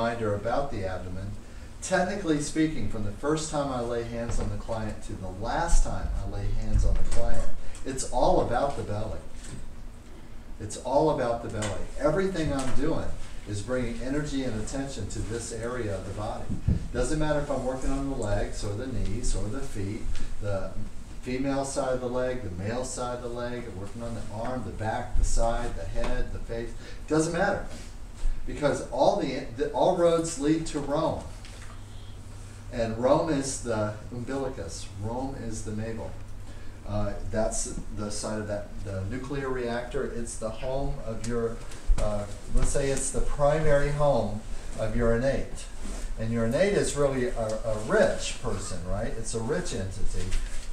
reminder about the abdomen. Technically speaking, from the first time I lay hands on the client to the last time I lay hands on the client, it's all about the belly. It's all about the belly. Everything I'm doing is bringing energy and attention to this area of the body. Doesn't matter if I'm working on the legs or the knees or the feet, the female side of the leg, the male side of the leg, I'm working on the arm, the back, the side, the head, the face. Doesn't matter, because all roads lead to Rome. And Rome is the umbilicus. Rome is the navel. That's the side of the nuclear reactor. It's the home of your, let's say it's the primary home of your innate. And your innate is really a rich person, right? It's a rich entity.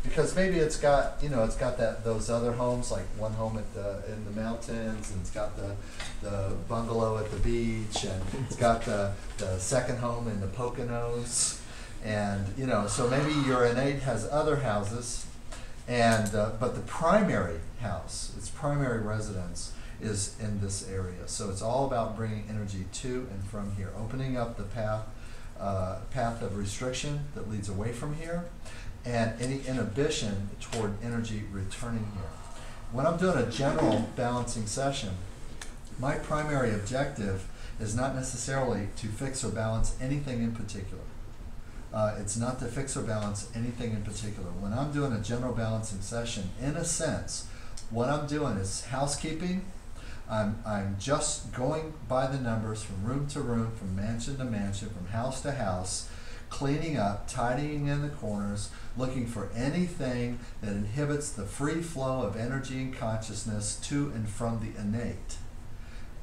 Because maybe it's got, it's got those other homes, like one home in the mountains, and it's got the bungalow at the beach, and it's got the second home in the Poconos. And, so maybe your innate has other houses, and but the primary house, its primary residence, is in this area. So it's all about bringing energy to and from here, opening up the path of restriction that leads away from here, and any inhibition toward energy returning here. When I'm doing a general balancing session, my primary objective is not necessarily to fix or balance anything in particular. It's not to fix or balance anything in particular. When I'm doing a general balancing session, in a sense, what I'm doing is housekeeping. I'm just going by the numbers from room to room, from mansion to mansion, from house to house, cleaning up, tidying in the corners, looking for anything that inhibits the free flow of energy and consciousness to and from the innate,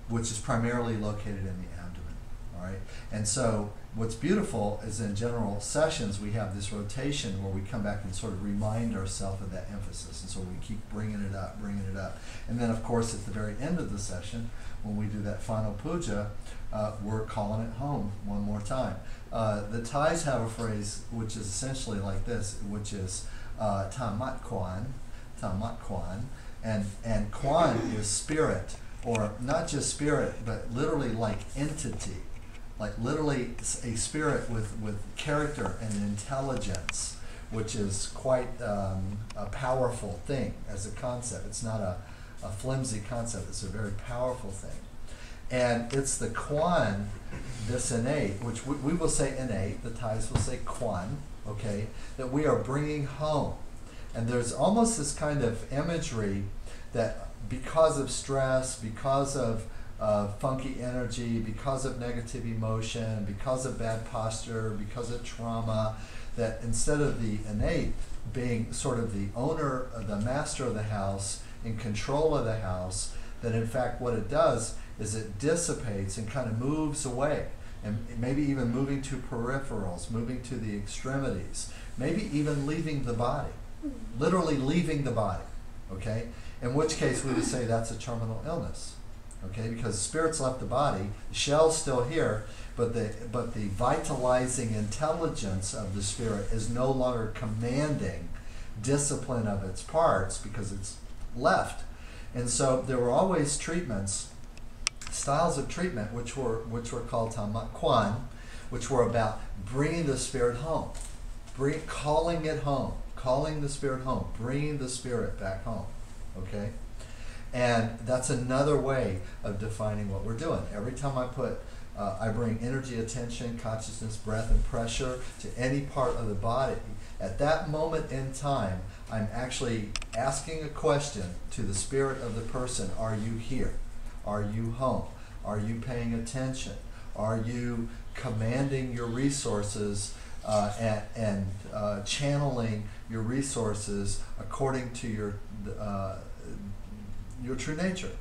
which is primarily located in the abdomen. All right? And so what's beautiful is in general sessions we have this rotation where we come back and sort of remind ourselves of that emphasis, and so we keep bringing it up, and then of course at the very end of the session when we do that final puja, we're calling it home one more time. The Thais have a phrase which is essentially like this, which is tamat kwan, and kwan is spirit, or not just spirit but literally like entity. Like literally a spirit with character and intelligence, which is quite a powerful thing as a concept. It's not a flimsy concept, it's a very powerful thing. And it's the kwan, this innate, which we will say innate, the Thais will say kwan, okay, that we are bringing home. And there's almost this kind of imagery that because of stress, because of funky energy, because of negative emotion, because of bad posture, because of trauma, that instead of the innate being sort of the owner, the master of the house, in control of the house, that in fact what it does is it dissipates and kind of moves away, and maybe even moving to peripherals, moving to the extremities, maybe even leaving the body, literally leaving the body, okay? In which case we would say that's a terminal illness. Okay, because spirit's left the body, the shell's still here, but the vitalizing intelligence of the spirit is no longer commanding discipline of its parts because it's left. And so there were always treatments, styles of treatment, which were called tamat kwan, which were about bringing the spirit home, calling it home, calling the spirit home, bringing the spirit back home. Okay. And that's another way of defining what we're doing. Every time I bring energy, attention, consciousness, breath, and pressure to any part of the body, at that moment in time, I'm actually asking a question to the spirit of the person. Are you here? Are you home? Are you paying attention? Are you commanding your resources and channeling your resources according to your true nature?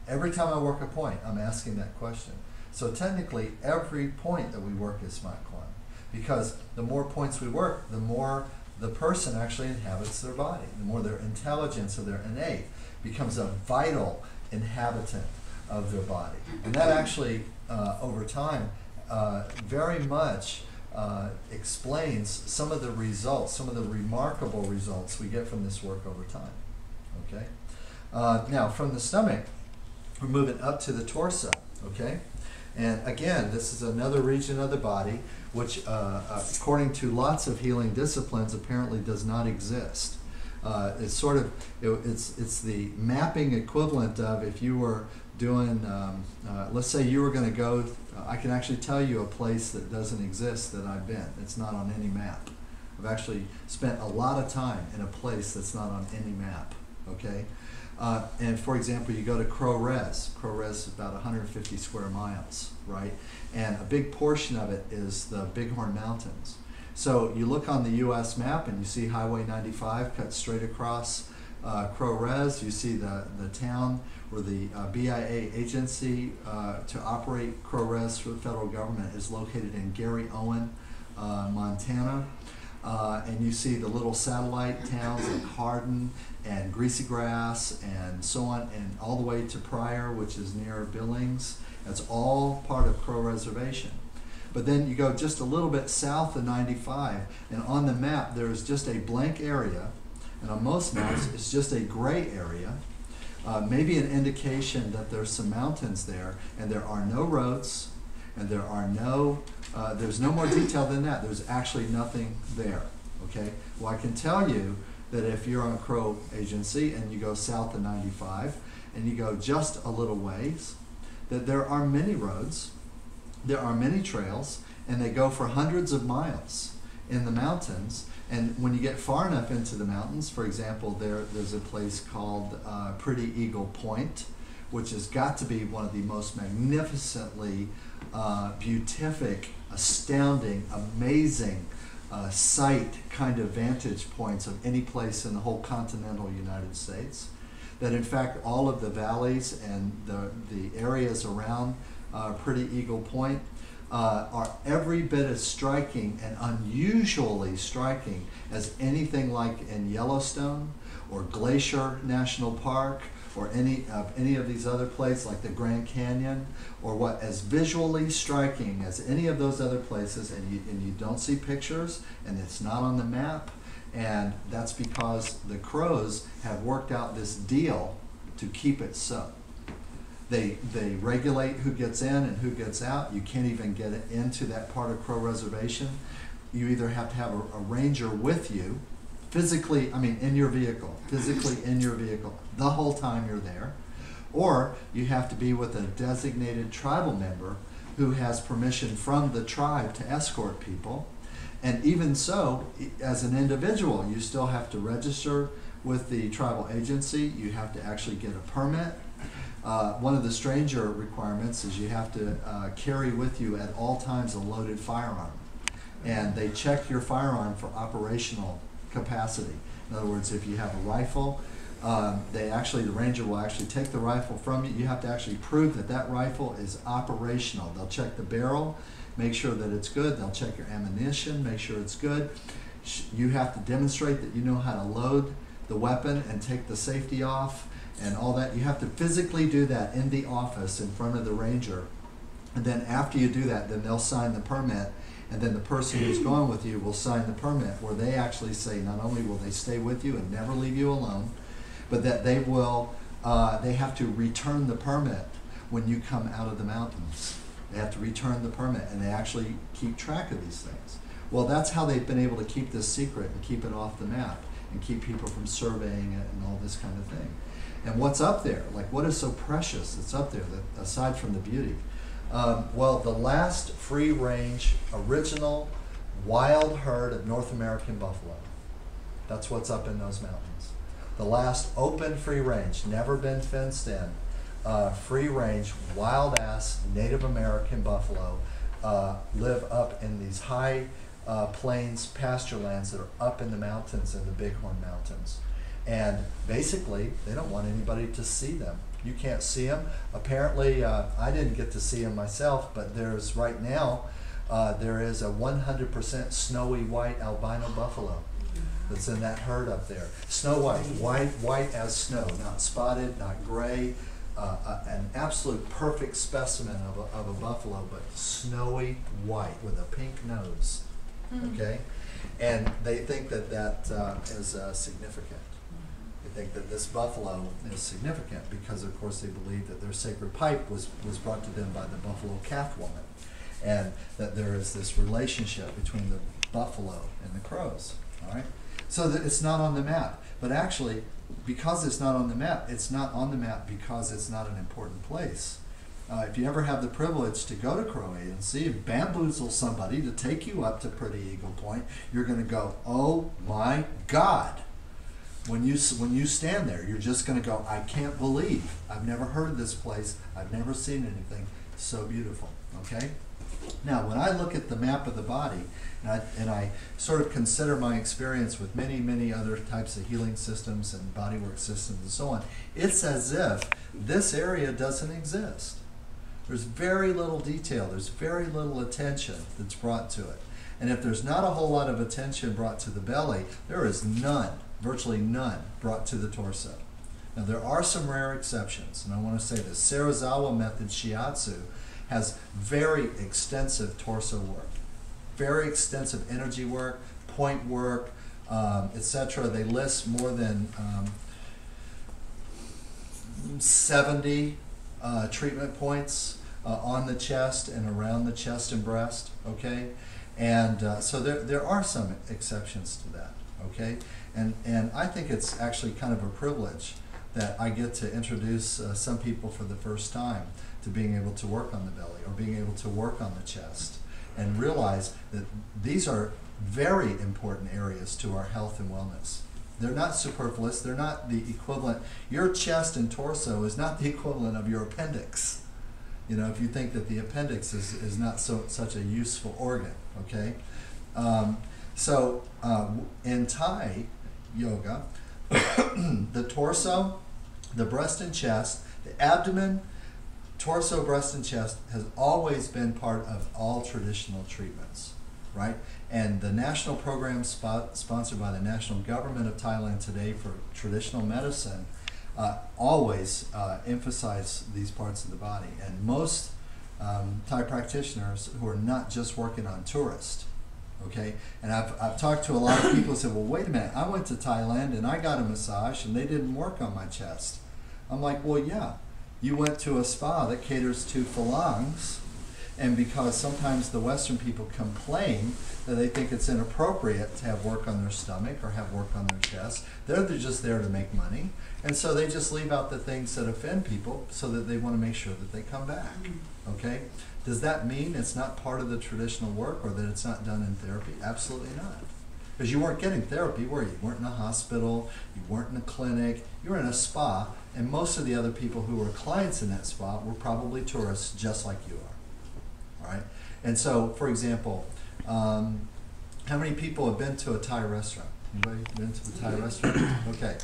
Every time I work a point, I'm asking that question. So technically, every point that we work is tamat kwan, because the more points we work, the more the person actually inhabits their body, the more their intelligence or their innate becomes a vital inhabitant of their body. And that actually, over time, very much explains some of the results, some of the remarkable results we get from this work over time. Okay? Now, from the stomach, we're moving up to the torso, okay? And again, this is another region of the body which, according to lots of healing disciplines, apparently does not exist. It's sort of, it's the mapping equivalent of if you were doing, let's say you were going to go, I can actually tell you a place that doesn't exist that I've been. It's not on any map. I've actually spent a lot of time in a place that's not on any map, okay? And for example, you go to Crores. Crores is about 150 square miles, right? And a big portion of it is the Bighorn Mountains. So you look on the U.S. map and you see Highway 95 cut straight across Crores. You see the town where the BIA agency to operate Crores for the federal government is located in Gary Owen, Montana. And you see the little satellite towns like Hardin and Greasy Grass and so on, and all the way to Pryor, which is near Billings. That's all part of Crow Reservation. But then you go just a little bit south of 95, and on the map there's just a blank area, and on most maps it's just a gray area, maybe an indication that there's some mountains there, and there are no roads, and there are no, there's no more detail than that. There's actually nothing there, okay? Well, I can tell you that if you're on a Crow agency and you go south of 95 and you go just a little ways, that there are many roads, there are many trails, and they go for hundreds of miles in the mountains. And when you get far enough into the mountains, for example, there's a place called Pretty Eagle Point, which has got to be one of the most magnificently beatific, astounding, amazing sight kind of vantage points of any place in the whole continental United States. That in fact all of the valleys and the areas around Pretty Eagle Point are every bit as striking and unusually striking as anything like in Yellowstone or Glacier National Park or any of these other places like the Grand Canyon, or what, as visually striking as any of those other places, and you don't see pictures and it's not on the map. And that's because the Crows have worked out this deal to keep it so. They regulate who gets in and who gets out. You can't even get into that part of Crow Reservation. You either have to have a ranger with you, physically, I mean in your vehicle, physically in your vehicle the whole time you're there, or you have to be with a designated tribal member who has permission from the tribe to escort people. And even so, as an individual, you still have to register with the tribal agency. You have to actually get a permit. One of the stranger requirements is you have to carry with you at all times a loaded firearm. And they check your firearm for operational capacity. In other words, if you have a rifle, the ranger will actually take the rifle from you. You have to actually prove that that rifle is operational. They'll check the barrel, make sure that it's good. They'll check your ammunition, make sure it's good. You have to demonstrate that you know how to load the weapon and take the safety off and all that. You have to physically do that in the office in front of the ranger. And then after you do that, then they'll sign the permit, and then the person who's going with you will sign the permit, where they actually say not only will they stay with you and never leave you alone, but that they will, they have to return the permit when you come out of the mountains. They have to return the permit, and they actually keep track of these things. Well, that's how they've been able to keep this secret and keep it off the map and keep people from surveying it and all this kind of thing. And what's up there? Like, what is so precious that's up there, that, aside from the beauty? Well, the last free-range, original, wild herd of North American buffalo. That's what's up in those mountains. The last open free-range, never been fenced in, free-range, wild-ass Native American buffalo live up in these high plains pasture lands that are up in the mountains, in the Bighorn Mountains. And basically, they don't want anybody to see them. You can't see them. Apparently, I didn't get to see them myself, but there's right now, there is a 100% snowy white albino buffalo that's in that herd up there. Snow white, white as snow, not spotted, not gray, an absolute perfect specimen of a buffalo, but snowy white with a pink nose, okay? And they think that that is significant. They think that this buffalo is significant because, of course, they believe that their sacred pipe was brought to them by the buffalo calf woman, and that there is this relationship between the buffalo and the crows. All right, so that it's not on the map. But actually, because it's not on the map, it's not on the map because it's not an important place. If you ever have the privilege to go to Croatia and see and bamboozle somebody to take you up to Pretty Eagle Point, you're going to go, oh my God. When you stand there, you're just going to go, I can't believe. I've never heard of this place. I've never seen anything so beautiful. Okay? Now, when I look at the map of the body, and I sort of consider my experience with many, many other types of healing systems and bodywork systems and so on, it's as if this area doesn't exist. There's very little detail. There's very little attention that's brought to it. And if there's not a whole lot of attention brought to the belly, there is none, virtually none, brought to the torso. Now, there are some rare exceptions, and I want to say this. Serizawa method shiatsu has very extensive torso work, very extensive energy work, point work, etc. They list more than 70 treatment points on the chest and around the chest and breast, okay? And so there are some exceptions to that, okay? And I think it's actually kind of a privilege that I get to introduce some people for the first time to being able to work on the belly or being able to work on the chest and realize that these are very important areas to our health and wellness. They're not superfluous. They're not the equivalent. Your chest and torso is not the equivalent of your appendix. You know, if you think that the appendix is not such a useful organ, okay? In Thai yoga, the torso, the breast and chest, the abdomen, torso, breast, and chest has always been part of all traditional treatments, right? And the national program sponsored by the national government of Thailand today for traditional medicine always emphasize these parts of the body. And most Thai practitioners who are not just working on tourists, okay? And I've talked to a lot of people who say, well, wait a minute, I went to Thailand and I got a massage and they didn't work on my chest. I'm like, well, yeah. You went to a spa that caters to phalanges, and because sometimes the Western people complain that they think it's inappropriate to have work on their stomach or have work on their chest, they're just there to make money, and so they just leave out the things that offend people so that they want to make sure that they come back, okay? Does that mean it's not part of the traditional work or that it's not done in therapy? Absolutely not. Because you weren't getting therapy, were you? You weren't in a hospital, you weren't in a clinic, you were in a spa, and most of the other people who were clients in that spa were probably tourists just like you are, all right? And so, for example, how many people have been to a Thai restaurant? Anybody been to a Thai restaurant? Okay.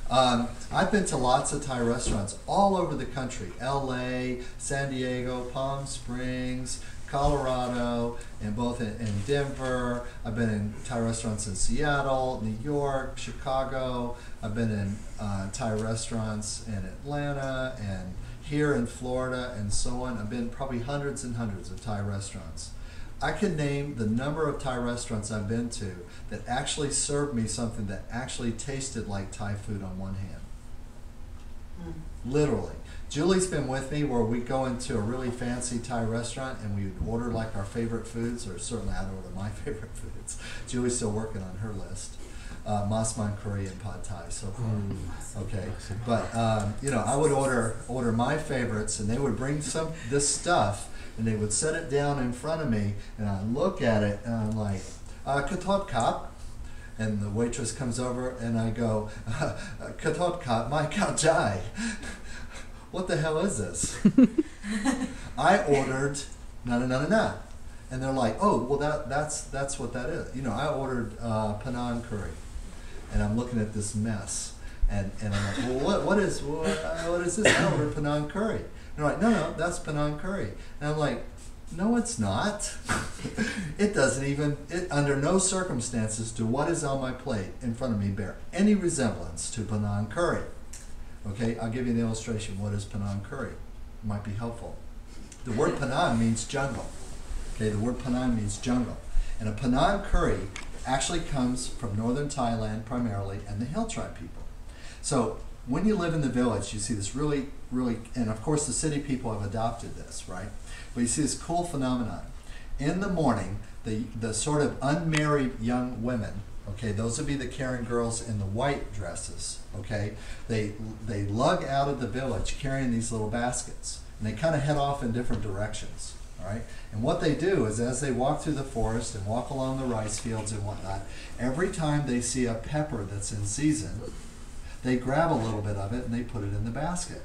I've been to lots of Thai restaurants all over the country, LA, San Diego, Palm Springs, Colorado, and both in Denver. I've been in Thai restaurants in Seattle, New York, Chicago. I've been in Thai restaurants in Atlanta and here in Florida and so on. I've been probably hundreds and hundreds of Thai restaurants. I can name the number of Thai restaurants I've been to that actually served me something that actually tasted like Thai food on one hand. Literally. Julie's been with me where we go into a really fancy Thai restaurant and we would order like our favorite foods, or certainly I'd order my favorite foods. Julie's still working on her list. Panang Curry and Pad Thai so far. Okay, but you know, I would order my favorites, and they would bring this stuff, and they would set it down in front of me, and I look at it, and I'm like, "Katot kap," and the waitress comes over, and I go, "Katot kap, my kao jai." What the hell is this? I ordered na. And they're like, oh, well, that's what that is. You know, I ordered Panang Curry, and I'm looking at this mess, and I'm like, well, what is this? I ordered Panang Curry. And they're like, no, that's Panang Curry. And I'm like, no, it's not. It doesn't even, under no circumstances do what is on my plate in front of me bear any resemblance to Panang Curry. Okay, I'll give you an illustration. What is Panang Curry? It might be helpful. The word Panang means jungle. Okay, the word Panang means jungle. And a Panang Curry actually comes from northern Thailand primarily and the hill tribe people. So when you live in the village, you see this really, and of course the city people have adopted this, right? But you see this cool phenomenon. In the morning, the sort of unmarried young women, okay, those would be the Karen girls in the white dresses, okay, they lug out of the village carrying these little baskets, and they kind of head off in different directions, all right? And what they do is, as they walk through the forest and walk along the rice fields and whatnot, every time they see a pepper that's in season, they grab a little bit of it and they put it in the basket.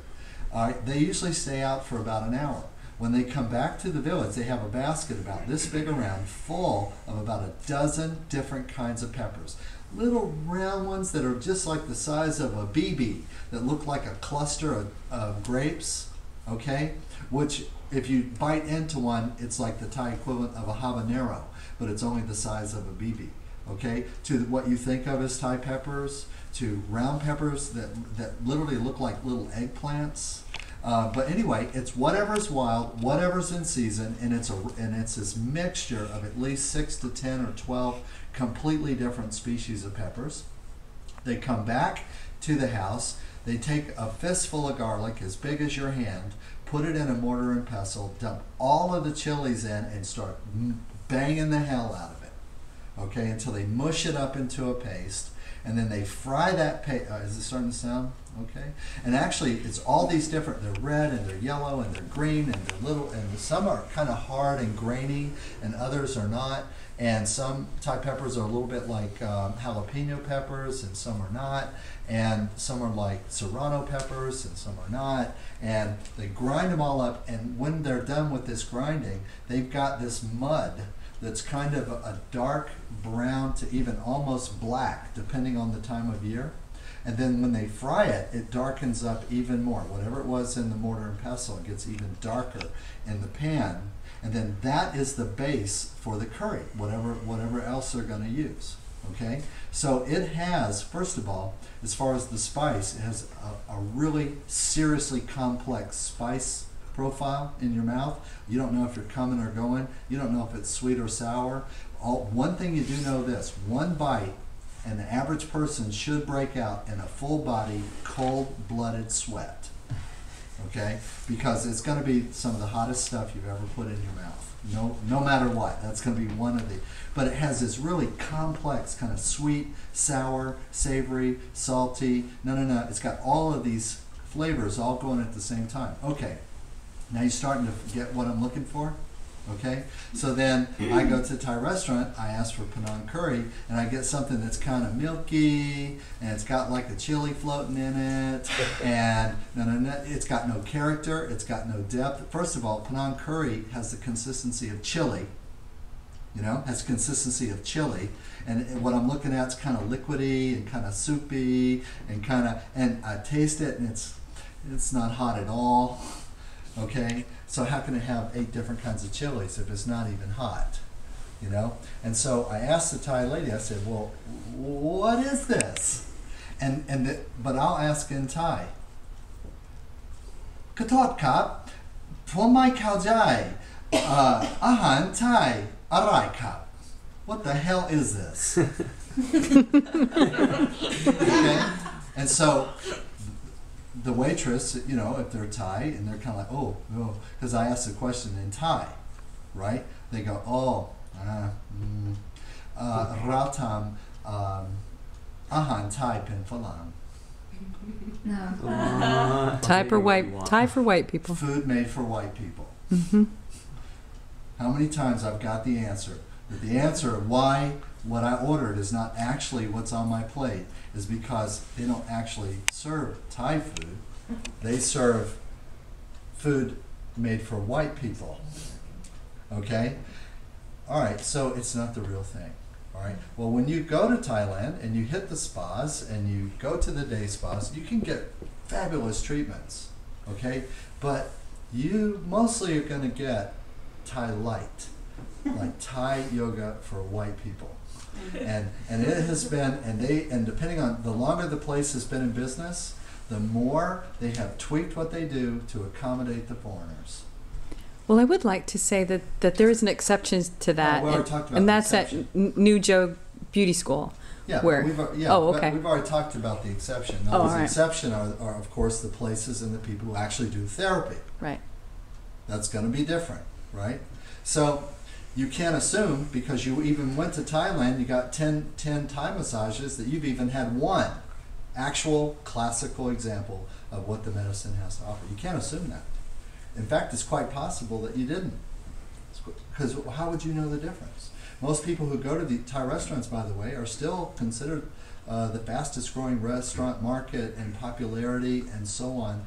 All right, they usually stay out for about an hour. When they come back to the village, they have a basket about this big around, full of about a dozen different kinds of peppers. Little round ones that are just like the size of a BB, that look like a cluster of grapes, okay? Which, if you bite into one, it's like the Thai equivalent of a habanero, but it's only the size of a BB, okay? To what you think of as Thai peppers, to round peppers that literally look like little eggplants. But anyway, it's whatever's wild, whatever's in season, and it's this mixture of at least 6 to 10 or 12 completely different species of peppers. They come back to the house, they take a fistful of garlic as big as your hand, put it in a mortar and pestle, dump all of the chilies in, and start banging the hell out of it, okay, until they mush it up into a paste. And then they fry that paste. Is it starting to sound okay? And actually, it's all these different, they're red and they're yellow and they're green and they're little, and some are kind of hard and grainy and others are not. And some Thai peppers are a little bit like jalapeno peppers and some are not. And some are like serrano peppers and some are not. And they grind them all up, and when they're done with this grinding, they've got this mud that's kind of a dark brown to even almost black, depending on the time of year. And then when they fry it, it darkens up even more. Whatever it was in the mortar and pestle, it gets even darker in the pan. And then that is the base for the curry, whatever else they're going to use. Okay? So it has, first of all, as far as the spice, it has a really seriously complex spice profile in your mouth. You don't know if you're coming or going. You don't know if it's sweet or sour. One thing you do know this, one bite and the average person should break out in a full body, cold-blooded sweat. Okay? Because it's going to be some of the hottest stuff you've ever put in your mouth. No matter what. That's going to be one of the, but it has this really complex kind of sweet, sour, savory, salty. No. It's got all of these flavors all going at the same time. Okay. Now you're starting to get what I'm looking for, okay? So then I go to a Thai restaurant, I ask for Panang Curry, and I get something that's kind of milky, and it's got like a chili floating in it, and no, it's got no character, it's got no depth. First of all, Panang Curry has the consistency of chili, has consistency of chili, and what I'm looking at is kind of liquidy and kind of soupy, and I taste it, and it's not hot at all. Okay, so how can it have 8 different kinds of chilies if it's not even hot? And so I asked the Thai lady, I said, well, what is this? But I'll ask in Thai. Katot kap, pom mai khao jai, ahan Thai, arai kap. What the hell is this? Okay, and so the waitress, if they're Thai, and they're kind of like, oh, because I asked the question in Thai, right? They go, Ratam ahan Thai pen phalang. No. Thai for white people. Food made for white people. Mm-hmm. How many times I've got the answer? But the answer of why what I ordered is not actually what's on my plate is because they don't actually serve Thai food. They serve food made for white people. Okay? All right, so it's not the real thing. All right? Well, when you go to Thailand and you hit the spas and you go to the day spas, you can get fabulous treatments. Okay? But you mostly are going to get Thai light, like Thai yoga for white people. And it has been, and depending on, the longer the place has been in business, the more they have tweaked what they do to accommodate the foreigners. Well, I would like to say that there is an exception to that, we already talked about and the that's exception. at New Joe Beauty School, Yeah, Where? Oh, but okay. we've already talked about the exception. Oh, Now, all the right. exception are, of course, the places and the people who actually do therapy. Right. That's going to be different, right? So you can't assume because you even went to Thailand, you got 10 Thai massages, that you've even had one actual classical example of what the medicine has to offer. You can't assume that. In fact, it's quite possible that you didn't. Because how would you know the difference? Most people who go to the Thai restaurants, by the way, are still considered the fastest growing restaurant market in popularity and so on.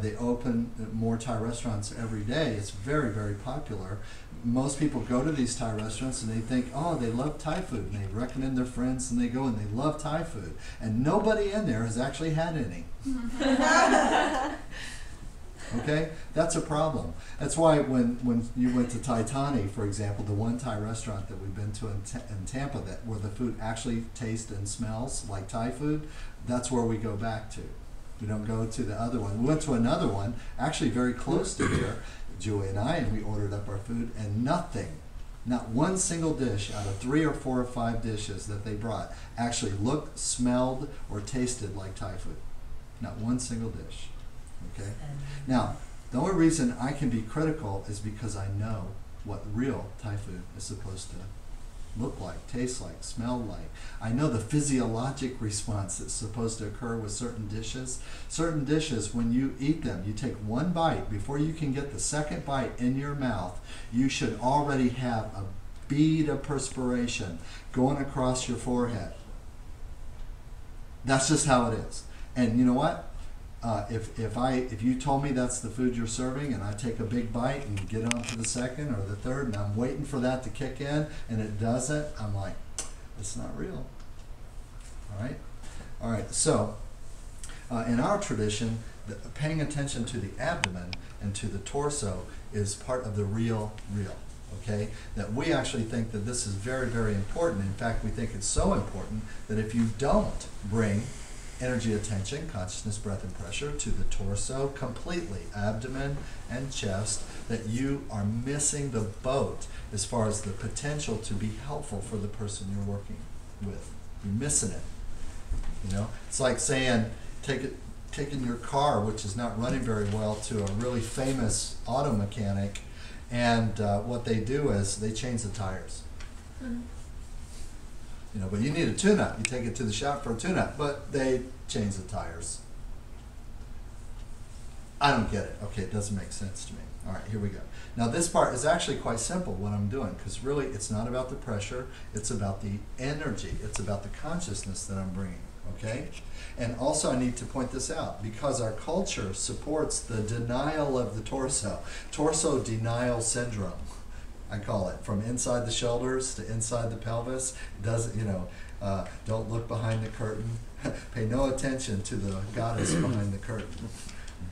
They open more Thai restaurants every day. It's very, very popular. Most people go to these Thai restaurants and they think, oh, they love Thai food. And they recommend their friends and they go and they love Thai food. And nobody in there has actually had any. Okay? That's a problem. That's why when you went to Taitani, for example, the one Thai restaurant that we've been to in Tampa where the food actually tastes and smells like Thai food, that's where we go back to. We don't go to the other one. We went to another one, actually very close to here, Julie and I, and we ordered up our food, and nothing, not one single dish out of 3 or 4 or 5 dishes that they brought actually looked, smelled, or tasted like Thai food. Not one single dish. Okay? Now, the only reason I can be critical is because I know what real Thai food is supposed to look like, taste like, smell like. I know the physiologic response that's supposed to occur with certain dishes. Certain dishes, when you eat them, you take one bite. Before you can get the second bite in your mouth, you should already have a bead of perspiration going across your forehead. That's just how it is. And you know what? If you told me that's the food you're serving and I take a big bite and get on to the second or the third and I'm waiting for that to kick in and it doesn't, I'm like, it's not real. All right, so in our tradition, paying attention to the abdomen and to the torso is part of the real, okay? That we actually think that this is very, very important. In fact, we think it's so important that if you don't bring energy, attention, consciousness, breath, and pressure to the torso completely, abdomen and chest, that you are missing the boat as far as the potential to be helpful for the person you're working with. You're missing it. You know, it's like saying taking your car, which is not running very well, to a really famous auto mechanic, and what they do is they change the tires. Mm-hmm. You know, but you need a tune-up. You take it to the shop for a tune-up, but they change the tires. I don't get it. Okay, it doesn't make sense to me. All right, here we go. Now this part is actually quite simple, what I'm doing, because really it's not about the pressure, it's about the energy, it's about the consciousness that I'm bringing, okay? And also I need to point this out, because our culture supports the denial of the torso denial syndrome. I call it, from inside the shoulders to inside the pelvis. It doesn't, you know, don't look behind the curtain. Pay no attention to the goddess behind the curtain.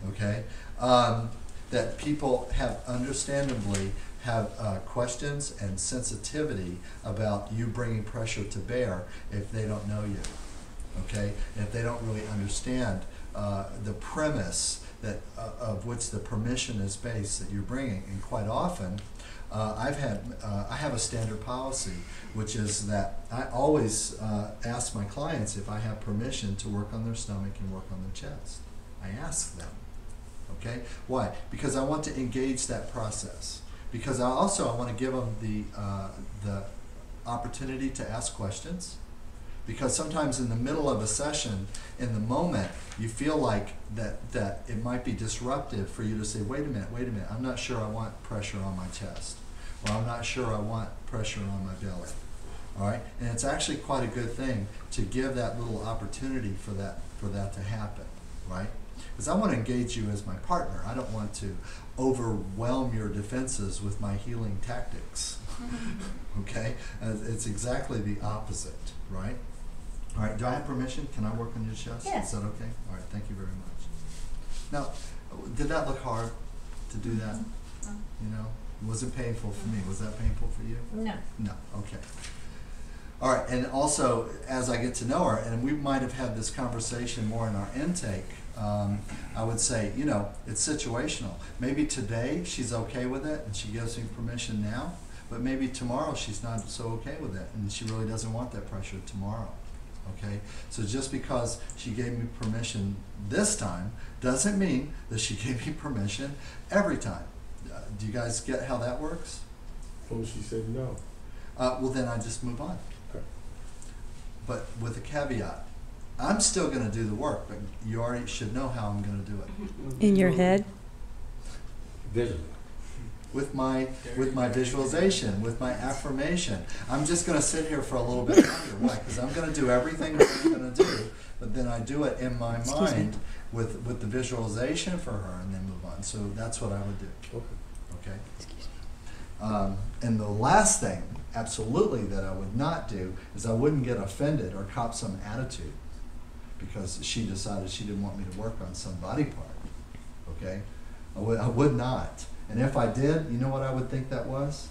Okay, that people have understandably have questions and sensitivity about you bringing pressure to bear if they don't know you. Okay, and if they don't really understand the premise that of which the permission is based that you're bringing, and quite often. I have a standard policy, which is that I always ask my clients if I have permission to work on their stomach and work on their chest. I ask them, okay? Why? Because I want to engage that process. Because I want to give them the opportunity to ask questions. Because sometimes in the middle of a session, in the moment, you feel like that it might be disruptive for you to say, wait a minute, I'm not sure I want pressure on my chest. Or I'm not sure I want pressure on my belly. All right? And it's actually quite a good thing to give that little opportunity for that to happen, right? Because I want to engage you as my partner. I don't want to overwhelm your defenses with my healing tactics. Okay? It's exactly the opposite, right? All right, do I have permission? Can I work on your chest? Yes. Is that okay? All right, thank you very much. Now, did that look hard to do that? No. You know? Was it painful for me? Was that painful for you? No. No, okay. All right, and also, as I get to know her, and we might have had this conversation more in our intake, I would say, you know, it's situational. Maybe today she's okay with it and she gives me permission now, but maybe tomorrow she's not so okay with it and she really doesn't want that pressure tomorrow. Okay, so just because she gave me permission this time doesn't mean that she gave me permission every time. Do you guys get how that works? Well, she said no. Well, then I just move on. Okay. But with a caveat, I'm still going to do the work, but you already should know how I'm going to do it. In your head? Visually. With my visualization, with my affirmation. I'm just going to sit here for a little bit longer. Why? Because I'm going to do everything that I'm going to do, but then I do it in my mind with the visualization for her, and then move on. So that's what I would do. Okay. Okay. And the last thing, absolutely, that I would not do is I wouldn't get offended or cop some attitude because she decided she didn't want me to work on some body part. Okay, I would not. And if I did, you know what I would think that was?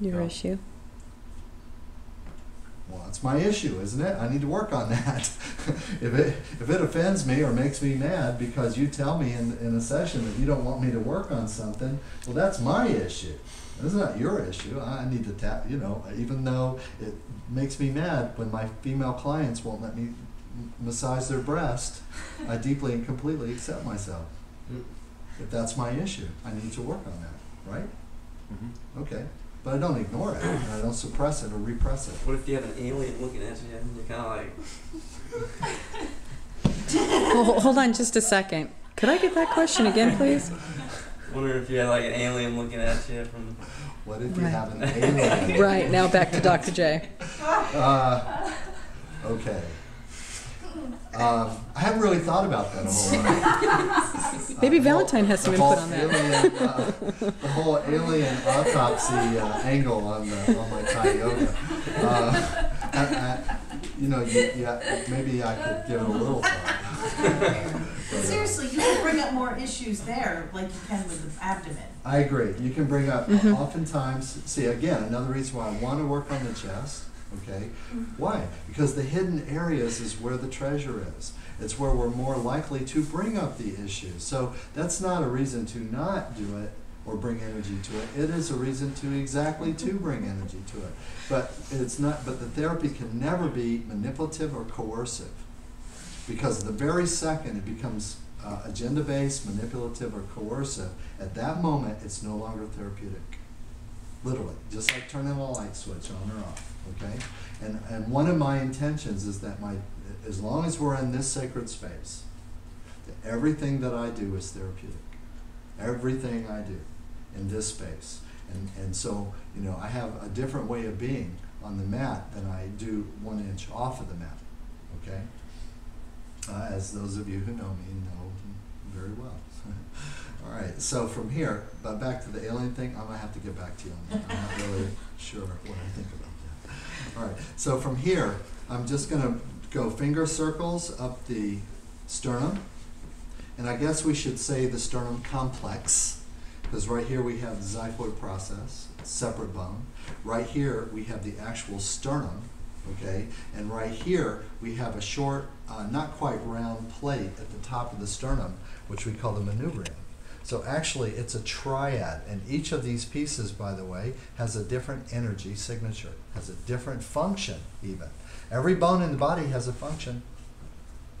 Your No. issue. Well, it's my issue, isn't it? I need to work on that. if it offends me or makes me mad because you tell me in a session that you don't want me to work on something, well, that's my issue. It's not your issue. I need to tap, you know, even though it makes me mad when my female clients won't let me massage their breast, I deeply and completely accept myself. If that's my issue, I need to work on that, right? Mm-hmm. Okay. But I don't ignore it, and I don't suppress it or repress it. What if you have an alien looking at you and you're kind of like... Hold on just a second. Could I get that question again, please? Wondering if you had like an alien looking at you from... What if you Right. have an alien? Right, now back to Dr. J. Okay. I haven't really thought about that a whole lot. Maybe Valentine has some input on that. The whole alien autopsy angle on my Thai yoga. You know, maybe I could give it a little thought. Seriously, you can bring up more issues there like you can with the abdomen. I agree. You can bring up oftentimes, see again, another reason why I want to work on the chest, okay? Why? Because the hidden areas is where the treasure is. It's where we're more likely to bring up the issues. So that's not a reason to not do it or bring energy to it. It is a reason to exactly to bring energy to it. But it's not, but the therapy can never be manipulative or coercive. Because the very second it becomes agenda-based, manipulative, or coercive, at that moment it's no longer therapeutic. Literally, just like turning a light switch on or off. Okay, and one of my intentions is that as long as we're in this sacred space, that everything that I do is therapeutic. Everything I do in this space, and so you know I have a different way of being on the mat than I do 1 inch off of the mat. Okay. As those of you who know me know very well. All right, so from here, back to the alien thing, I'm going to have to get back to you on that. I'm not really sure what I think about that. All right, so from here, I'm just going to go finger circles up the sternum. And I guess we should say the sternum complex, because right here we have the xiphoid process, separate bone. Right here we have the actual sternum. Okay, and right here we have a short, not quite round plate at the top of the sternum, which we call the manubrium. So actually it's a triad, and each of these pieces, by the way, has a different energy signature, has a different function even. Every bone in the body has a function.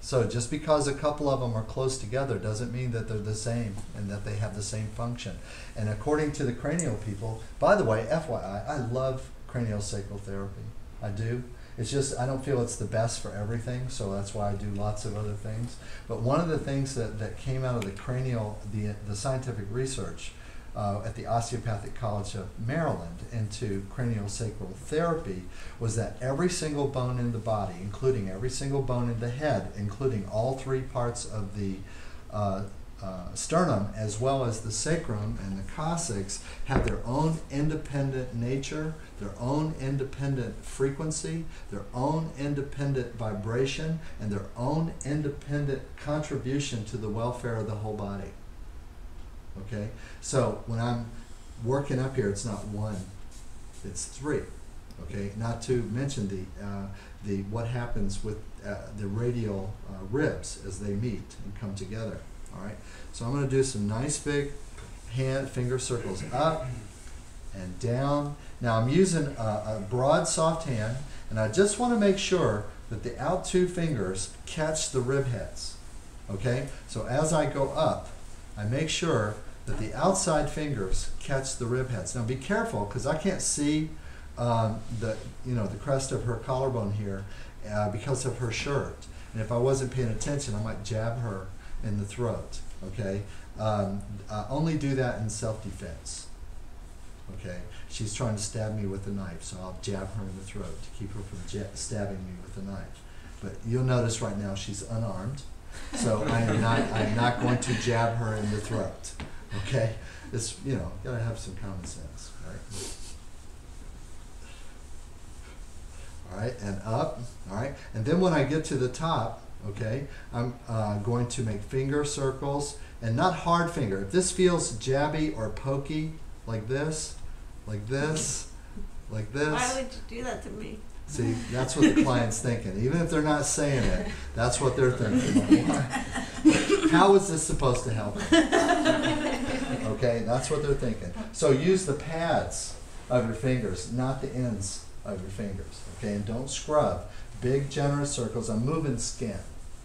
So just because a couple of them are close together doesn't mean that they're the same and that they have the same function. And according to the cranial people, by the way, FYI, I love craniosacral therapy. I do. It's just, I don't feel it's the best for everything, so that's why I do lots of other things. But one of the things that came out of the cranial, the scientific research at the Osteopathic College of Maryland into craniosacral therapy was that every single bone in the body, including every single bone in the head, including all 3 parts of the sternum, as well as the sacrum and the coccyx, have their own independent nature, their own independent frequency, their own independent vibration, and their own independent contribution to the welfare of the whole body. Okay? So when I'm working up here, it's not 1, it's 3. Okay? Not to mention the what happens with the radial ribs as they meet and come together. All right, so I'm going to do some nice big finger circles up and down. Now I'm using a broad, soft hand, and I just want to make sure that the out two fingers catch the rib heads. Okay? So as I go up, I make sure that the outside fingers catch the rib heads. Now be careful, because I can't see the crest of her collarbone here because of her shirt. And if I wasn't paying attention, I might jab her in the throat. Okay? Only do that in self-defense. Okay? She's trying to stab me with a knife, so I'll jab her in the throat to keep her from stabbing me with a knife. But you'll notice right now she's unarmed, so I am not going to jab her in the throat. Okay? It's, gotta have some common sense, right? All right, and up, all right? And then when I get to the top, okay, I'm going to make finger circles, and not hard finger. If this feels jabby or pokey, like this, like this, like this. Why would you do that to me? See, that's what the client's thinking. Even if they're not saying it, that's what they're thinking. How is this supposed to help them? Okay, that's what they're thinking. So use the pads of your fingers, not the ends of your fingers. Okay, and don't scrub. Big, generous circles. I'm moving skin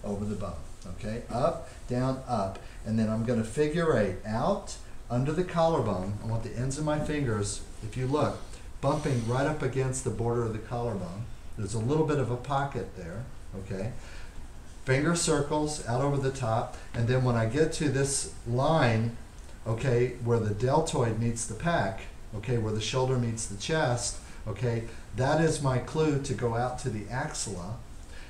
over the bone. Okay, up, down, up. And then I'm going to figure 8 out under the collarbone. I want the ends of my fingers, if you look, bumping right up against the border of the collarbone. There's a little bit of a pocket there, okay? Finger circles out over the top, and then when I get to this line, okay, where the deltoid meets the pec, okay, where the shoulder meets the chest, okay, that is my clue to go out to the axilla.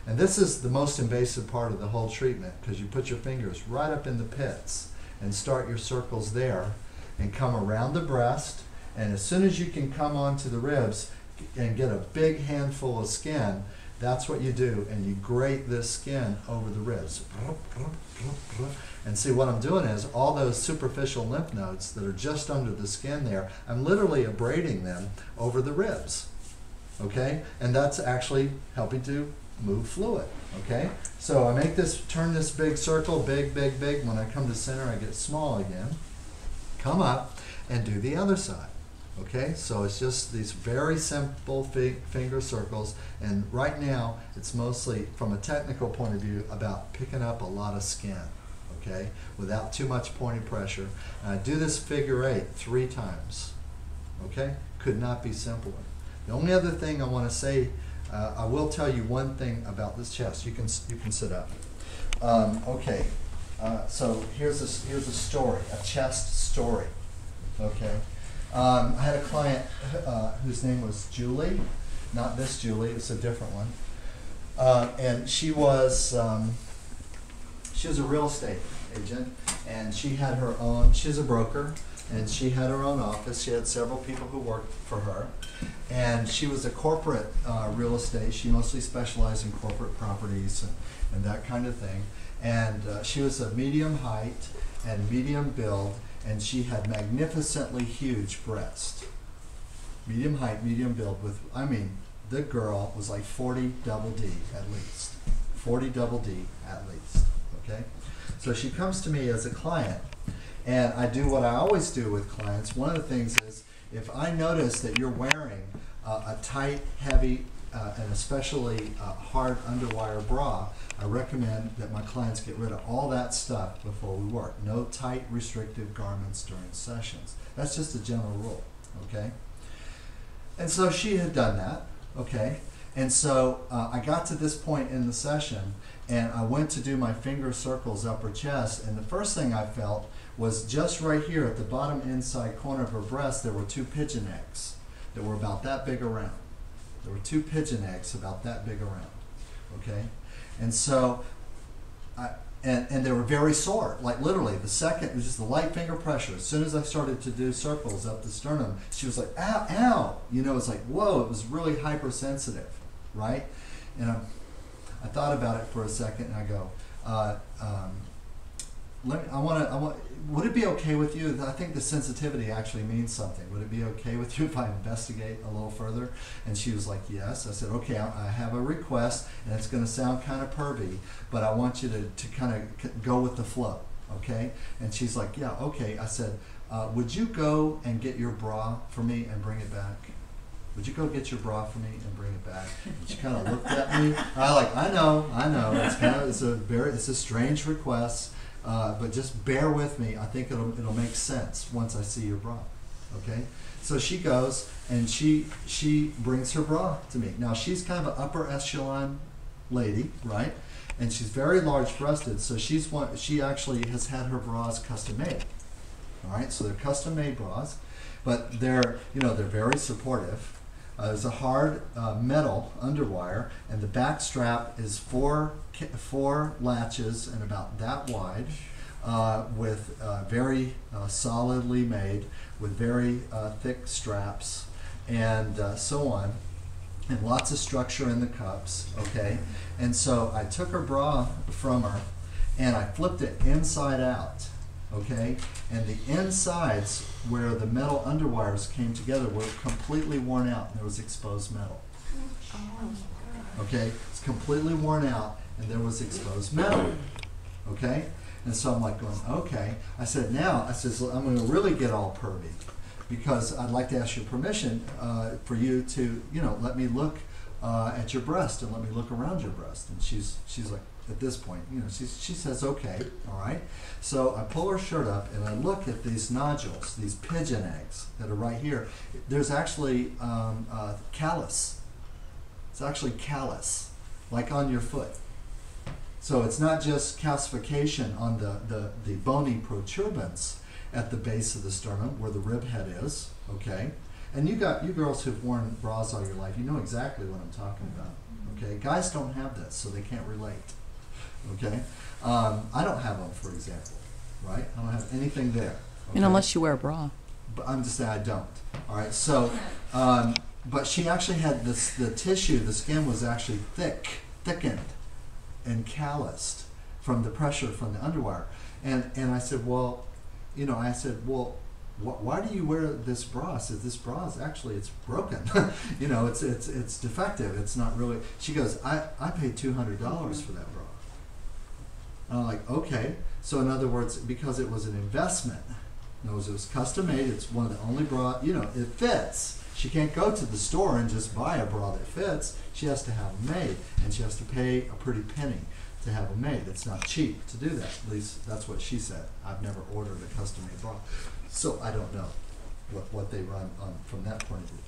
And this is the most invasive part of the whole treatment, because you put your fingers right up in the pits and start your circles there and come around the breast. And as soon as you can come onto the ribs and get a big handful of skin, that's what you do. And you grate this skin over the ribs. And see, what I'm doing is all those superficial lymph nodes that are just under the skin there, I'm literally abrading them over the ribs. Okay? And that's actually helping to move fluid. Okay? So I make this, turn this big circle, big, big, big. When I come to center, I get small again. Come up and do the other side. Okay, so it's just these very simple finger circles, and right now it's mostly, from a technical point of view, about picking up a lot of skin, okay, without too much pointed pressure. And I do this figure 8 3 times, okay? Could not be simpler. The only other thing I want to say, I will tell you one thing about this chest. You can sit up. Okay, so here's a story, a chest story, okay? I had a client whose name was Julie, not this Julie, it's a different one, and she was a real estate agent, and she had her own, she's a broker, and she had her own office. She had several people who worked for her, and she was a corporate real estate. She mostly specialized in corporate properties and that kind of thing, and she was a medium height and medium build, and she had magnificently huge breasts. Medium height, medium build with, I mean, the girl was like 40 double D at least. 40 double D at least, okay? So she comes to me as a client, and I do what I always do with clients. One of the things is, if I notice that you're wearing a tight, heavy, and especially hard underwire bra, I recommend that my clients get rid of all that stuff before we work. No tight, restrictive garments during sessions. That's just a general rule, okay? And so she had done that, okay? And so I got to this point in the session, and I went to do my finger circles up her chest, and the first thing I felt was just right here at the bottom inside corner of her breast, there were 2 pigeon eggs that were about that big around. There were 2 pigeon eggs about that big around, okay? And so, and they were very sore, like literally the second, it was just the light finger pressure. As soon as I started to do circles up the sternum, she was like, ow, ow. You know, it's like, whoa, it was really hypersensitive, right? And I thought about it for a second, and I go, would it be okay with you? I think the sensitivity actually means something. Would it be okay with you if I investigate a little further? And she was like, yes. I said, okay, I have a request, and it's going to sound kind of pervy, but I want you to kind of go with the flow, okay? And she's like, yeah, okay. I said, would you go and get your bra for me and bring it back? would you go get your bra for me and bring it back? And she kind of looked at me. I know. It's a strange request, but just bear with me. I think it'll make sense once I see your bra. Okay? So she goes and she brings her bra to me. Now she's kind of an upper echelon lady, right? And she's very large-breasted, so she actually has had her bras custom made. All right, so they're custom made bras, but they're very supportive. There's a hard metal underwire, and the back strap is four latches and about that wide, with very solidly made, with very thick straps, and so on, and lots of structure in the cups. Okay, and so I took her bra from her, and I flipped it inside out. Okay, and the insides where the metal underwires came together were completely worn out, and there was exposed metal. Okay, it's completely worn out, and there was exposed metal. Okay, and so I'm like going, okay. I said, I'm going to really get all pervy, because I'd like to ask your permission for you to, let me look at your breast and let me look around your breast. And she's like, at this point, she says, okay, all right. So I pull her shirt up and I look at these nodules, these pigeon eggs that are right here. There's actually callus. It's actually callus, like on your foot. So it's not just calcification on the bony protuberance at the base of the sternum where the rib head is, okay? And you girls who've worn bras all your life, you know exactly what I'm talking about, okay? Guys don't have this, so they can't relate. Okay, I don't have them, for example, right? I don't have anything there. Okay? Unless you wear a bra. But I'm just saying I don't. All right. So, but she actually had this. The tissue, the skin was actually thickened, and calloused from the pressure from the underwire. And I said, well, why do you wear this bra? I said, this bra is actually, it's broken. It's defective. It's not really. She goes, I paid $200 for that bra. And I'm like, okay. So in other words, because it was an investment, in other words, it was custom made. It's one of the only bra, it fits. She can't go to the store and just buy a bra that fits. She has to have them made, and she has to pay a pretty penny to have them made. It's not cheap to do that. At least that's what she said. I've never ordered a custom made bra, so I don't know what they run on from that point of view.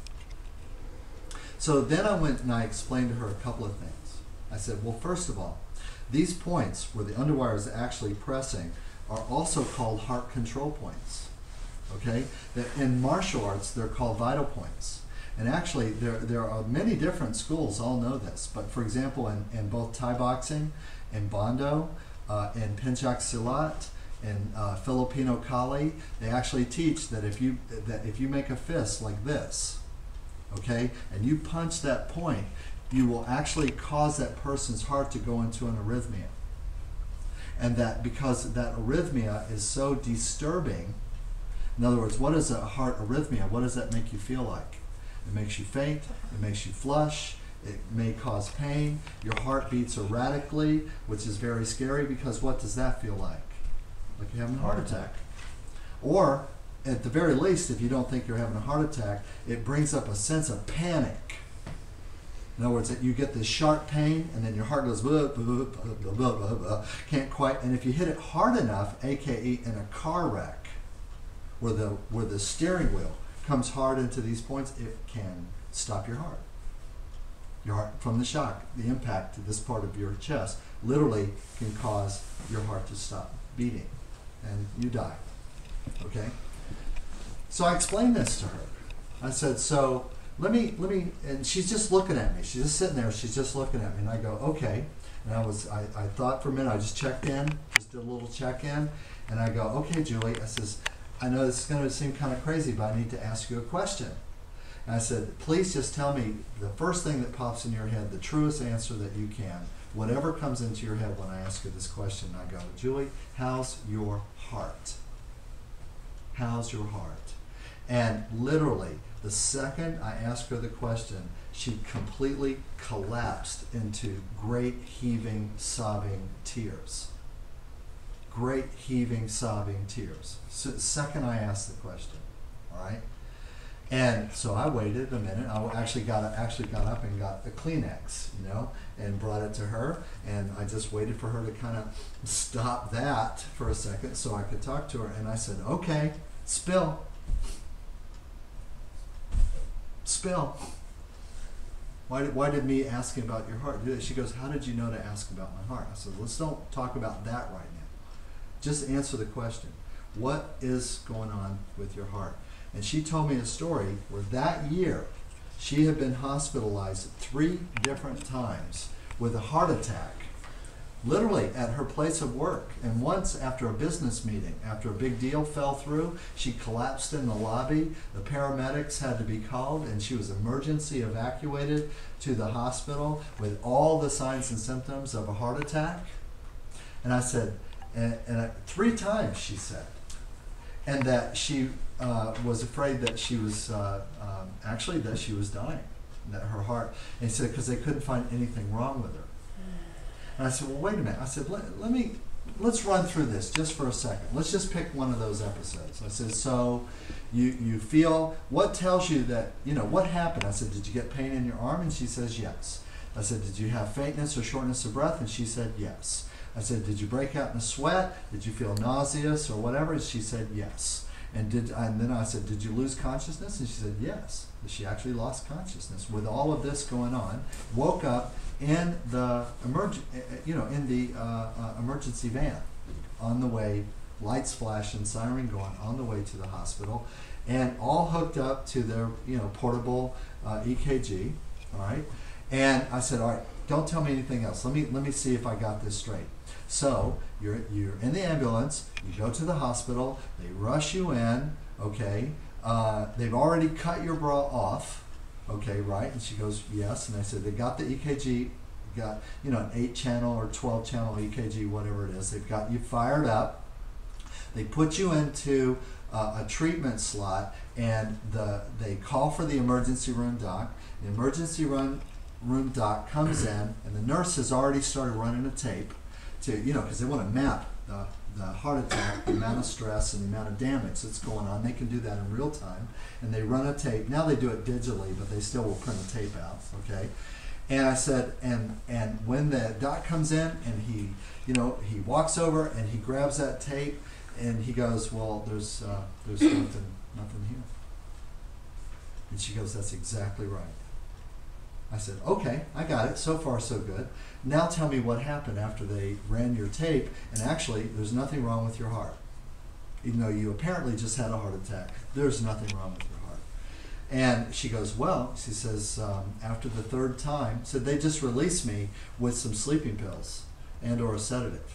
So then I went and I explained to her a couple of things. I said, well, first of all, these points where the underwire is actually pressing are also called heart control points. Okay? In martial arts, they're called vital points. And actually, there are many different schools all know this. But for example, in both Thai boxing, in Bondo, in Pencak Silat, in Filipino Kali, they actually teach that if you make a fist like this, okay, and you punch that point, you will actually cause that person's heart to go into an arrhythmia. And that because that arrhythmia is so disturbing, in other words, what is a heart arrhythmia? What does that make you feel like? It makes you faint, it makes you flush, it may cause pain, your heart beats erratically, which is very scary because what does that feel like? Like you're having a heart attack. Or, at the very least, if you don't think you're having a heart attack, it brings up a sense of panic. In other words, that you get this sharp pain, and then your heart goes blah, blah, blah, blah, blah, blah, blah, can't quite. And if you hit it hard enough, aka in a car wreck, where the steering wheel comes hard into these points, it can stop your heart. Your heart from the shock, the impact to this part of your chest, literally can cause your heart to stop beating, and you die. Okay. So I explained this to her. I said, so. Let me, and she's just looking at me. She's just sitting there. She's just looking at me, and I go, okay. And I thought for a minute. I just checked in, just did a little check-in, and I go, okay, Julie. I says, I know this is going to seem kind of crazy, but I need to ask you a question. And I said, please just tell me the first thing that pops in your head, the truest answer that you can, whatever comes into your head when I ask you this question. I go, Julie, how's your heart? How's your heart? And literally, the second I asked her the question, she completely collapsed into great heaving, sobbing tears. Great heaving, sobbing tears. So the second I asked the question, all right? And so I waited a minute. I actually got up and got the Kleenex, and brought it to her. And I just waited for her to kind of stop that for a second so I could talk to her. And I said, "Okay, spill. Spill. Why did me asking about your heart do that?" She goes, "How did you know to ask about my heart?" I said, "Let's don't talk about that right now. Just answer the question. What is going on with your heart?" And she told me a story where that year she had been hospitalized 3 different times with a heart attack, literally at her place of work. And once after a business meeting, after a big deal fell through, she collapsed in the lobby. The paramedics had to be called, and she was emergency evacuated to the hospital with all the signs and symptoms of a heart attack. And I said, 3 times she said, and that she was afraid that she was actually that she was dying, that her heart. And he said because they couldn't find anything wrong with her. And I said, "Well, wait a minute." I said, let's run through this just for a second. Let's just pick one of those episodes. I said, "So you feel, what tells you that, what happened?" I said, "Did you get pain in your arm?" And she says, "Yes." I said, "Did you have faintness or shortness of breath?" And she said, "Yes." I said, "Did you break out in a sweat? Did you feel nauseous or whatever?" And she said, "Yes." And then I said, "Did you lose consciousness?" And she said, "Yes." She actually lost consciousness with all of this going on. Woke up in the emergency van on the way, lights flashing, siren going, on the way to the hospital, and all hooked up to their portable EKG. All right. And I said, "All right, don't tell me anything else. Let me see if I got this straight." So you're in the ambulance. You go to the hospital. They rush you in. Okay. They've already cut your bra off. Okay, right? And she goes, "Yes." And I said, "They got the EKG, got an 8-channel or 12-channel EKG, whatever it is. They've got you fired up. They put you into a treatment slot, and they call for the emergency room doc. The emergency room doc comes in, and the nurse has already started running a tape to, because they want to map the heart attack, the amount of stress and the amount of damage that's going on. They can do that in real time, and they run a tape. Now they do it digitally, but they still will print a tape out. Okay. And I said, and when the doc comes in, and he walks over and he grabs that tape, and he goes, "Well, there's nothing here." And she goes, "That's exactly right." I said, "Okay, I got it. So far, so good. Now tell me what happened after they ran your tape, and actually, there's nothing wrong with your heart. Even though you apparently just had a heart attack, there's nothing wrong with your heart." And she goes, "Well," she says, "after the 3rd time," said, "they just released me with some sleeping pills and or a sedative."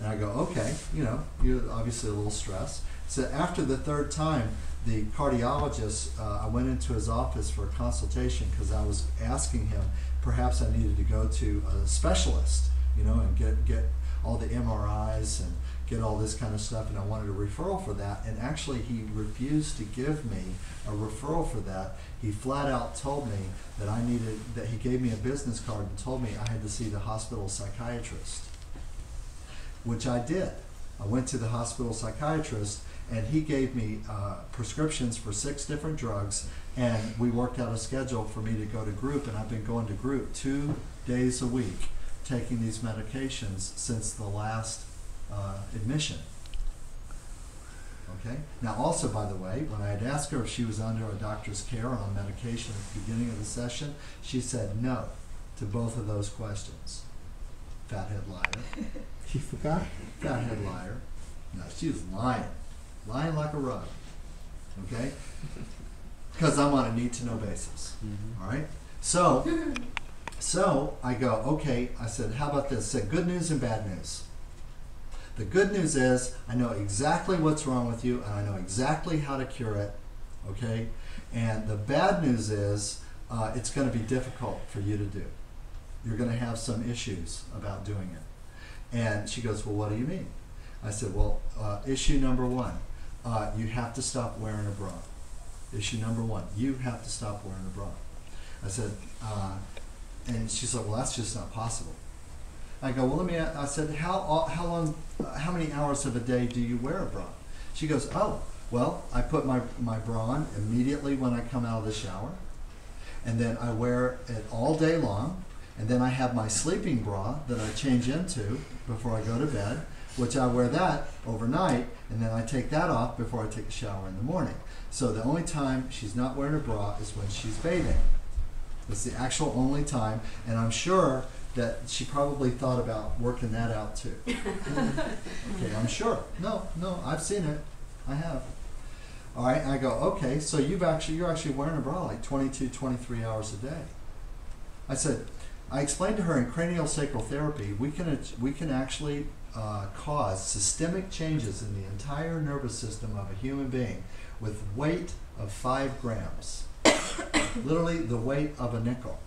And I go, "Okay, you're obviously a little stressed." So after the 3rd time, the cardiologist, I went into his office for a consultation because I was asking him perhaps I needed to go to a specialist, and get all the MRIs and get all this kind of stuff, and I wanted a referral for that. And actually, he refused to give me a referral for that. He flat out told me that he gave me a business card and told me I had to see the hospital psychiatrist, which I did. I went to the hospital psychiatrist, and he gave me prescriptions for 6 different drugs, and we worked out a schedule for me to go to group, and I've been going to group 2 days a week, taking these medications since the last admission. Okay. Now, also, by the way, when I had asked her if she was under a doctor's care or on medication at the beginning of the session, she said no to both of those questions. Fathead liar. She forgot. Fathead liar. No, she was lying. Lying like a rug. Okay? Because I'm on a need-to-know basis. Mm-hmm. All right? So I go, okay, I said, how about this? I said, good news and bad news. The good news is I know exactly what's wrong with you, and I know exactly how to cure it. Okay? And the bad news is it's going to be difficult for you to do. You're going to have some issues about doing it. And she goes, well, what do you mean? I said, well, issue number 1, you have to stop wearing a bra. Issue number 1, you have to stop wearing a bra. I said, and she's like, well, that's just not possible. I go, well, I said, how many hours of a day do you wear a bra? She goes, oh, Well, I put my bra on immediately when I come out of the shower, and then I wear it all day long, and then I have my sleeping bra that I change into before I go to bed, which I wear that overnight, and then I take that off before I take a shower in the morning. So the only time she's not wearing a bra is when she's bathing. It's the actual only time, and I'm sure that she probably thought about working that out too. Okay, I'm sure. No, I've seen it. I have. All right, I go, okay, so you're actually wearing a bra like 22, 23 hours a day. I explained to her in craniosacral therapy, we can actually cause systemic changes in the entire nervous system of a human being with weight of 5 grams. Literally the weight of a nickel.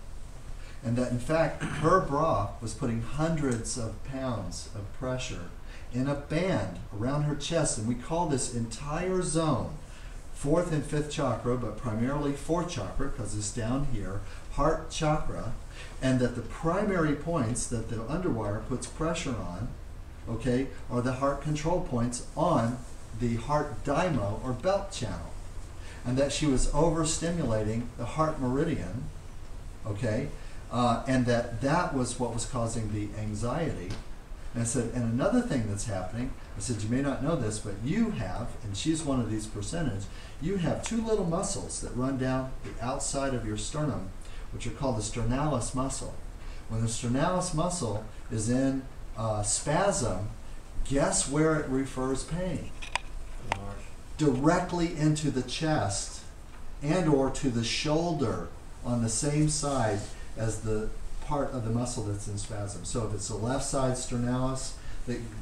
And that in fact, her bra was putting hundreds of pounds of pressure in a band around her chest, and we call this entire zone 4th and 5th chakra, but primarily 4th chakra because it's down here, heart chakra, and that the primary points that the underwire puts pressure on, okay, are the heart control points on the heart dymo or belt channel, and that she was overstimulating the heart meridian, okay, and that was what was causing the anxiety. And I said, and another thing that's happening, I said, you may not know this, but you have, and she's one of these percentage, you have 2 little muscles that run down the outside of your sternum, which are called the sternalis muscle. When the sternalis muscle is in spasm, guess where it refers pain? Directly into the chest and or to the shoulder on the same side as the part of the muscle that's in spasm. So if it's the left side sternalis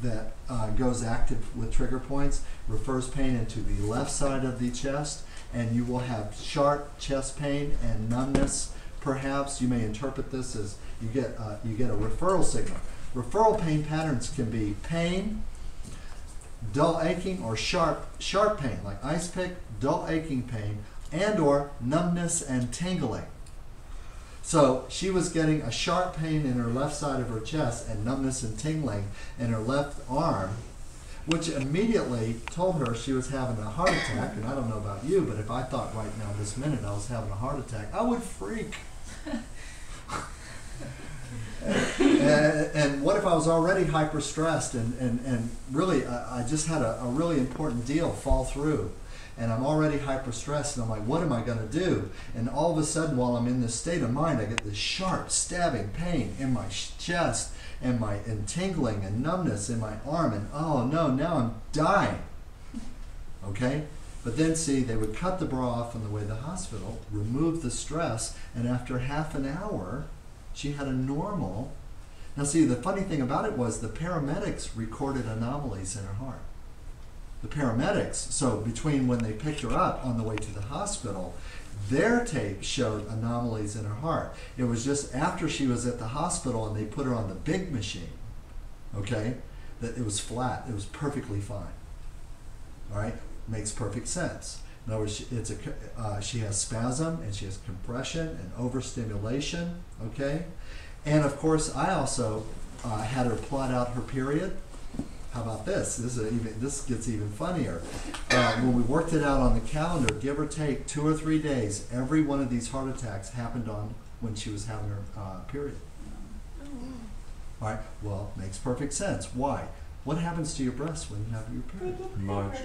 that goes active with trigger points, refers pain into the left side of the chest, and you will have sharp chest pain and numbness. Perhaps you may interpret this as you get a referral signal. Referral pain patterns can be pain, dull aching, or sharp pain, like ice pick, dull aching pain, and or numbness and tingling. So she was getting a sharp pain in her left side of her chest and numbness and tingling in her left arm, which immediately told her she was having a heart attack. And I don't know about you, but if I thought right now this minute I was having a heart attack, I would freak. And what if I was already hyper stressed and really I just had a really important deal fall through, and I'm already hyper stressed, and I'm like, what am I going to do? And all of a sudden, while I'm in this state of mind, I get this sharp stabbing pain in my chest and tingling and numbness in my arm, and oh no, now I'm dying. Okay? But then see, they would cut the bra off on the way to the hospital, remove the stress, and after half an hour, she had a normal. Now see, the funny thing about it was the paramedics recorded anomalies in her heart. The paramedics, so between when they picked her up on the way to the hospital, their tape showed anomalies in her heart. It was just after she was at the hospital and they put her on the big machine, okay, that it was flat. It was perfectly fine. All right? Makes perfect sense. In other words, she has spasm and she has compression and overstimulation, okay? And of course, I also had her plot out her period. How about this? This gets even funnier. When we worked it out on the calendar, give or take 2 or 3 days, every one of these heart attacks happened on when she was having her period. All right, well, makes perfect sense. Why? What happens to your breasts when you have your period? March.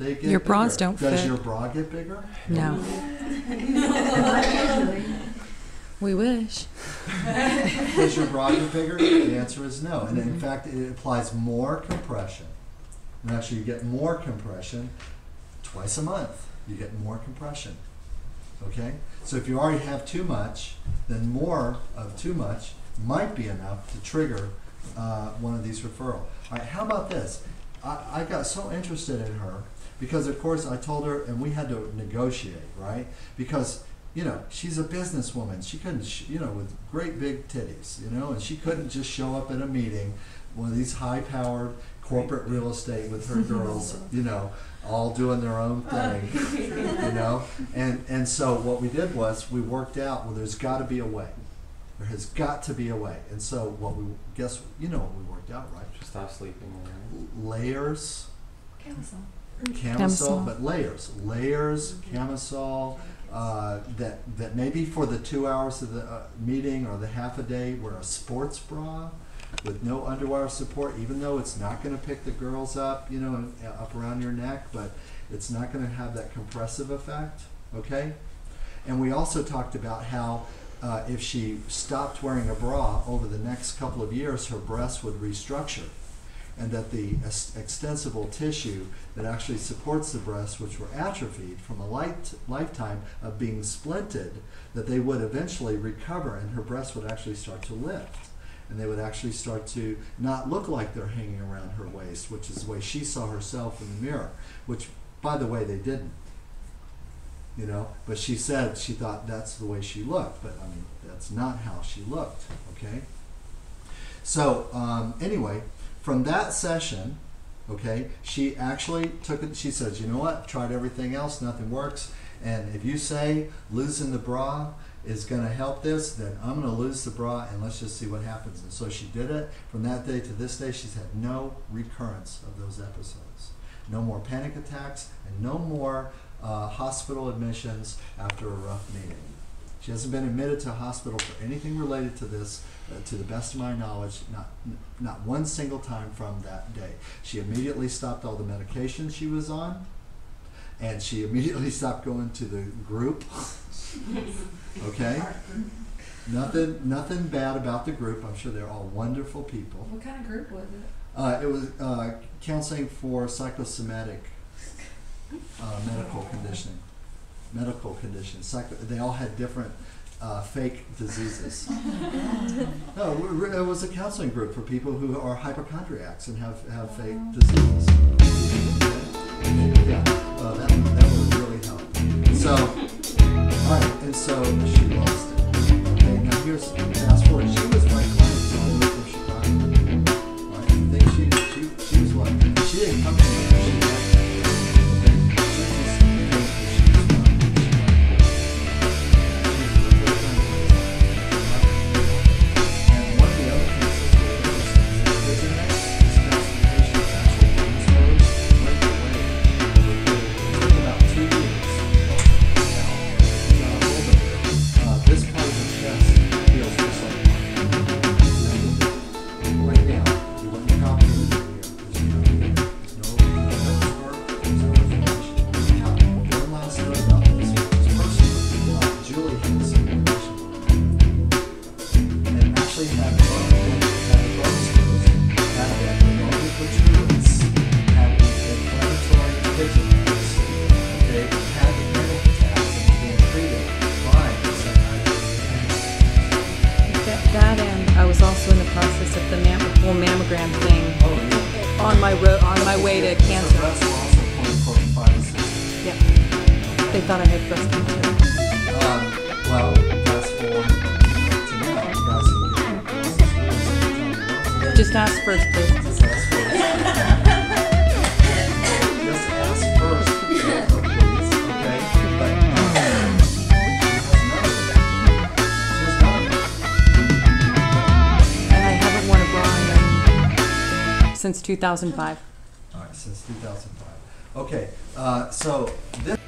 They get Your bras bigger. don't Does fit. your bra get bigger? No. We wish. Does your bra get bigger? The answer is no. And in fact, it applies more compression. And actually, you get more compression twice a month. You get more compression. Okay? So if you already have too much, then more of too much might be enough to trigger one of these referral. All right, how about this? I got so interested in her because, of course, I told her, and we had to negotiate, right? Because, you know, she's a businesswoman. She couldn't, you know, with great big titties, you know, and she couldn't just show up at a meeting, one of these high-powered corporate real estate with her girls, you know, all doing their own thing, you know. And so what we did was we worked out, well, there's got to be a way. There has got to be a way. And so what we, guess, you know what we worked out, right? Stop sleeping. Layers. Camisole, but layers, camisole, that maybe for the 2 hours of the meeting or the half a day, wear a sports bra with no underwire support, even though it's not going to pick the girls up, you know, up around your neck, but it's not going to have that compressive effect, okay? And we also talked about how if she stopped wearing a bra over the next couple of years, her breasts would restructure, and that the extensible tissue that actually supports the breast, which were atrophied from a lifetime of being splinted, that they would eventually recover and her breasts would actually start to lift. And they would actually start to not look like they're hanging around her waist, which is the way she saw herself in the mirror, which, by the way, they didn't. You know, but she said she thought that's the way she looked, but I mean, that's not how she looked, okay? So, anyway, from that session, okay, she actually took it, she says, you know what, tried everything else, nothing works, and if you say losing the bra is going to help this, then I'm going to lose the bra and let's just see what happens. And so she did it. From that day to this day, she's had no recurrence of those episodes. No more panic attacks and no more hospital admissions after a rough meeting. She hasn't been admitted to a hospital for anything related to this, to the best of my knowledge, not one single time from that day. She immediately stopped all the medications she was on, and she immediately stopped going to the group. Okay? Nothing bad about the group. I'm sure they're all wonderful people. What kind of group was it? It was counseling for psychosomatic medical conditioning. Medical conditions. They all had different fake diseases. No, it was a counseling group for people who are hypochondriacs and have fake diseases. Yeah, that would really help. So, all right, and so she lost it. Okay, now here's fast forward. She was my client all the way from Chicago. Right? I think she was what? She didn't come to me. She liked it. mammogram thing on my way to cancer. Yeah. They thought I had breast cancer. Well, fast forward to now. You guys Just ask first, please. Just ask first. Just ask first, please, okay? But And I haven't worn a bra since 2005. all right, since 2005. Okay, so this.